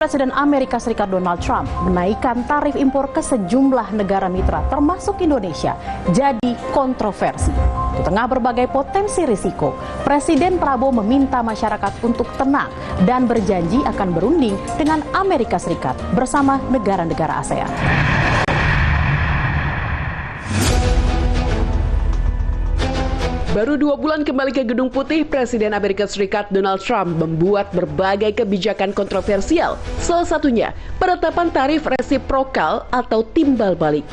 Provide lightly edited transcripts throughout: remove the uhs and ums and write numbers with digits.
Presiden Amerika Serikat Donald Trump menaikkan tarif impor ke sejumlah negara mitra termasuk Indonesia jadi kontroversi. Di tengah berbagai potensi risiko, Presiden Prabowo meminta masyarakat untuk tenang dan berjanji akan berunding dengan Amerika Serikat bersama negara-negara ASEAN. Baru 2 bulan kembali ke Gedung Putih, Presiden Amerika Serikat Donald Trump membuat berbagai kebijakan kontroversial. Salah satunya, penetapan tarif resiprokal atau timbal balik.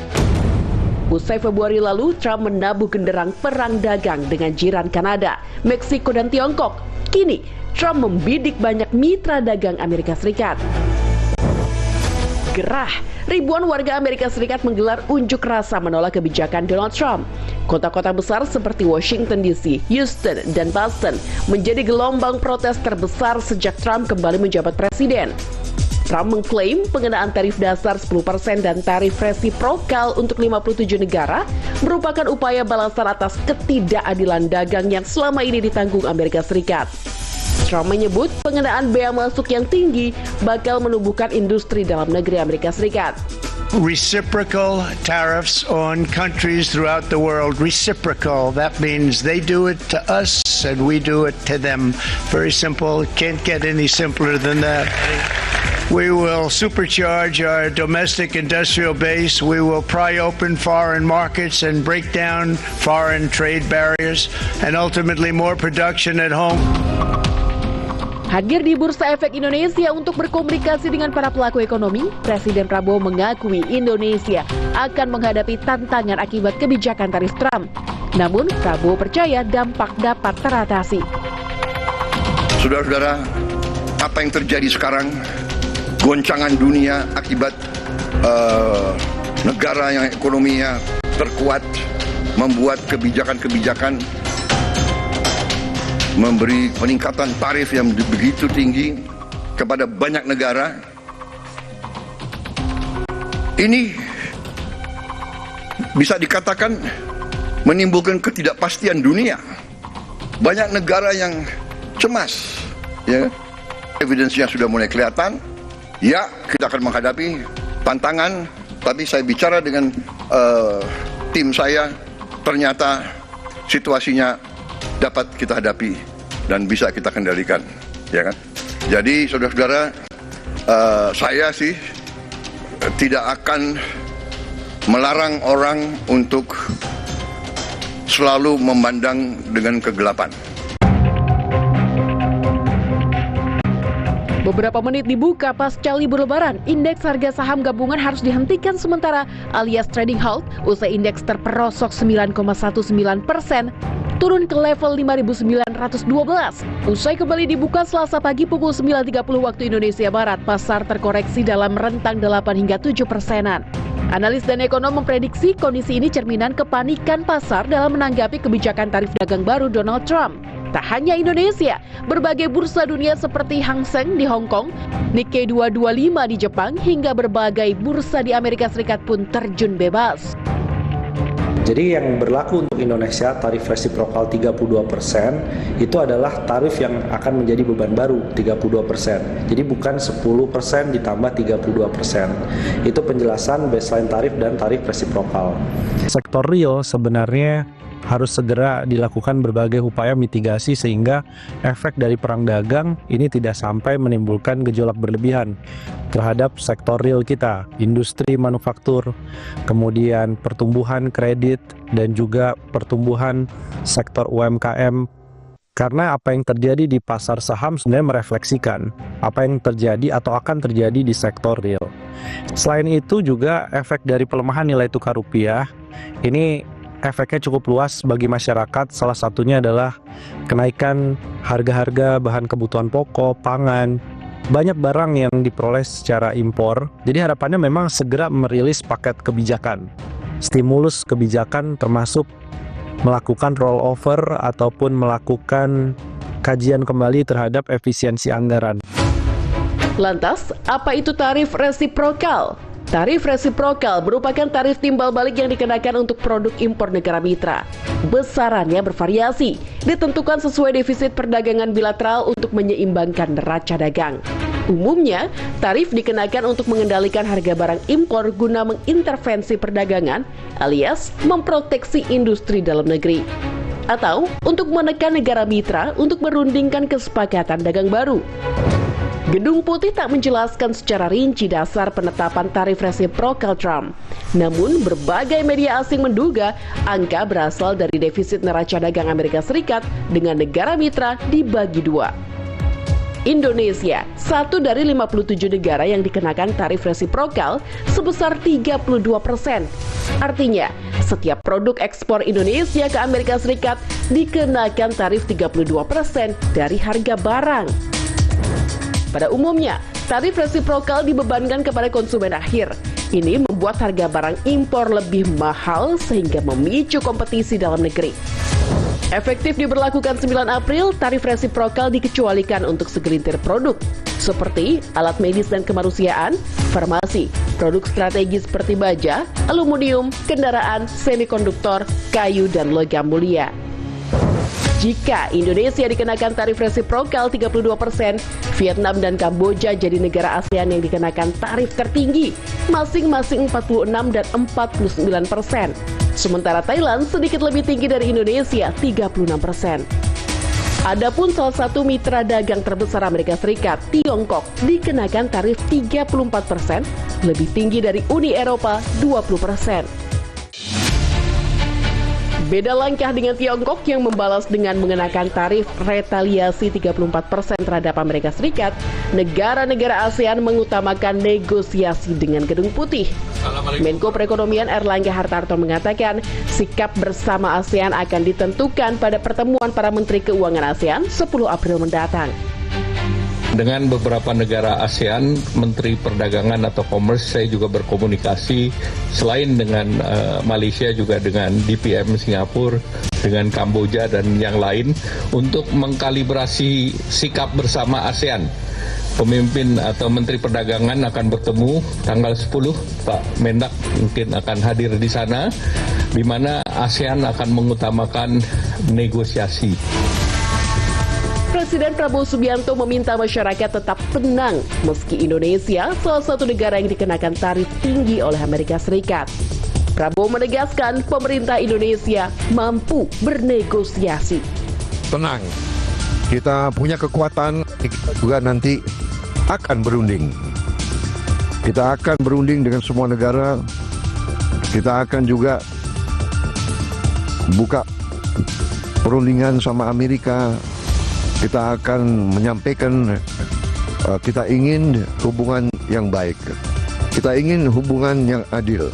Usai Februari lalu, Trump menabuh genderang perang dagang dengan jiran Kanada, Meksiko, dan Tiongkok. Kini, Trump membidik banyak mitra dagang Amerika Serikat. Gerah, ribuan warga Amerika Serikat menggelar unjuk rasa menolak kebijakan Donald Trump. Kota-kota besar seperti Washington DC, Houston, dan Boston menjadi gelombang protes terbesar sejak Trump kembali menjabat presiden. Trump mengklaim pengenaan tarif dasar 10% dan tarif resiprokal untuk 57 negara merupakan upaya balasan atas ketidakadilan dagang yang selama ini ditanggung Amerika Serikat. Trump menyebut pengenaan bea masuk yang tinggi bakal menumbuhkan industri dalam negeri Amerika Serikat. Reciprocal tariffs on countries throughout the world. Reciprocal, that means they do it to us and we do it to them. Very simple, can't get any simpler than that. We will supercharge our domestic industrial base. We will pry open foreign markets and break down foreign trade barriers and ultimately more production at home. Hadir di Bursa Efek Indonesia untuk berkomunikasi dengan para pelaku ekonomi, Presiden Prabowo mengakui Indonesia akan menghadapi tantangan akibat kebijakan tarif Trump. Namun, Prabowo percaya dampak dapat teratasi. Saudara-saudara, apa yang terjadi sekarang, goncangan dunia akibat negara yang ekonominya terkuat, membuat kebijakan-kebijakan memberi peningkatan tarif yang begitu tinggi kepada banyak negara. Ini bisa dikatakan menimbulkan ketidakpastian dunia. Banyak negara yang cemas, ya. Evidensinya sudah mulai kelihatan. Ya, kita akan menghadapi tantangan, tapi saya bicara dengan tim saya, ternyata situasinya dapat kita hadapi dan bisa kita kendalikan, ya kan? Jadi saudara-saudara, saya sih tidak akan melarang orang untuk selalu memandang dengan kegelapan. Beberapa menit dibuka pasca libur lebaran, indeks harga saham gabungan harus dihentikan sementara alias trading halt usai indeks terperosok 9,19%. Turun ke level 5.912. Usai kembali dibuka Selasa pagi pukul 9.30 waktu Indonesia Barat, pasar terkoreksi dalam rentang 8 hingga 7%. Analis dan ekonom memprediksi kondisi ini cerminan kepanikan pasar dalam menanggapi kebijakan tarif dagang baru Donald Trump. Tak hanya Indonesia, berbagai bursa dunia seperti Hang Seng di Hong Kong, Nikkei 225 di Jepang, hingga berbagai bursa di Amerika Serikat pun terjun bebas. Jadi yang berlaku untuk Indonesia tarif resiprokal 32% itu adalah tarif yang akan menjadi beban baru 32%. Jadi bukan 10% ditambah 32%. Itu penjelasan baseline tarif dan tarif resiprokal. Sektor real sebenarnya harus segera dilakukan berbagai upaya mitigasi sehingga efek dari perang dagang ini tidak sampai menimbulkan gejolak berlebihan terhadap sektor real kita, industri manufaktur, kemudian pertumbuhan kredit dan juga pertumbuhan sektor UMKM. Karena apa yang terjadi di pasar saham sebenarnya merefleksikan apa yang terjadi atau akan terjadi di sektor real. Selain itu juga efek dari pelemahan nilai tukar rupiah ini efeknya cukup luas bagi masyarakat, salah satunya adalah kenaikan harga-harga bahan kebutuhan pokok, pangan, banyak barang yang diperoleh secara impor. Jadi harapannya memang segera merilis paket kebijakan, stimulus kebijakan termasuk melakukan rollover ataupun melakukan kajian kembali terhadap efisiensi anggaran. Lantas, apa itu tarif resiprokal? Tarif resiprokal merupakan tarif timbal balik yang dikenakan untuk produk impor negara mitra. Besarannya bervariasi, ditentukan sesuai defisit perdagangan bilateral untuk menyeimbangkan neraca dagang. Umumnya, tarif dikenakan untuk mengendalikan harga barang impor guna mengintervensi perdagangan alias memproteksi industri dalam negeri. Atau untuk menekan negara mitra untuk merundingkan kesepakatan dagang baru. Gedung Putih tak menjelaskan secara rinci dasar penetapan tarif resiprokal Trump. Namun, berbagai media asing menduga angka berasal dari defisit neraca dagang Amerika Serikat dengan negara mitra dibagi dua. Indonesia, satu dari 57 negara yang dikenakan tarif resiprokal sebesar 32%. Artinya, setiap produk ekspor Indonesia ke Amerika Serikat dikenakan tarif 32% dari harga barang. Pada umumnya, tarif resiprokal dibebankan kepada konsumen akhir. Ini membuat harga barang impor lebih mahal sehingga memicu kompetisi dalam negeri. Efektif diberlakukan 9 April, tarif resiprokal dikecualikan untuk segelintir produk, seperti alat medis dan kemanusiaan, farmasi, produk strategis seperti baja, aluminium, kendaraan, semikonduktor, kayu, dan logam mulia. Jika Indonesia dikenakan tarif resiprokal 32%, Vietnam dan Kamboja jadi negara ASEAN yang dikenakan tarif tertinggi, masing-masing 46 dan 49%. Sementara Thailand sedikit lebih tinggi dari Indonesia, 36%. Adapun salah satu mitra dagang terbesar Amerika Serikat, Tiongkok, dikenakan tarif 34%, lebih tinggi dari Uni Eropa, 20%. Beda langkah dengan Tiongkok yang membalas dengan mengenakan tarif retaliasi 34% terhadap Amerika Serikat, negara-negara ASEAN mengutamakan negosiasi dengan Gedung Putih. Menko Perekonomian Erlangga Hartarto mengatakan sikap bersama ASEAN akan ditentukan pada pertemuan para Menteri Keuangan ASEAN 10 April mendatang. Dengan beberapa negara ASEAN, Menteri Perdagangan atau Commerce, saya juga berkomunikasi selain dengan Malaysia juga dengan DPM Singapura, dengan Kamboja dan yang lain untuk mengkalibrasi sikap bersama ASEAN. Pemimpin atau Menteri Perdagangan akan bertemu tanggal 10, Pak Mendak mungkin akan hadir di sana, di mana ASEAN akan mengutamakan negosiasi. Presiden Prabowo Subianto meminta masyarakat tetap tenang meski Indonesia salah satu negara yang dikenakan tarif tinggi oleh Amerika Serikat. Prabowo menegaskan pemerintah Indonesia mampu bernegosiasi. Tenang, kita punya kekuatan, kita juga nanti akan berunding. Kita akan berunding dengan semua negara, kita akan juga buka perundingan sama Amerika. Kita akan menyampaikan kita ingin hubungan yang baik. Kita ingin hubungan yang adil.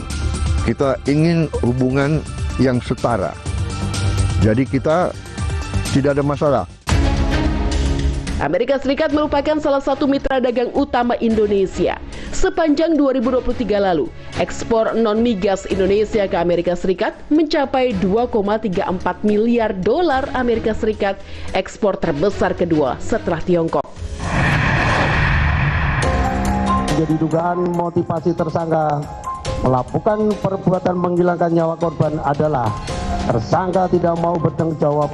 Kita ingin hubungan yang setara. Jadi kita tidak ada masalah. Amerika Serikat merupakan salah satu mitra dagang utama Indonesia. Sepanjang 2023 lalu, ekspor non-migas Indonesia ke Amerika Serikat mencapai 2,34 miliar dolar Amerika Serikat, ekspor terbesar kedua setelah Tiongkok. Jadi dugaan motivasi tersangka melakukan perbuatan menghilangkan nyawa korban adalah tersangka tidak mau bertanggung jawab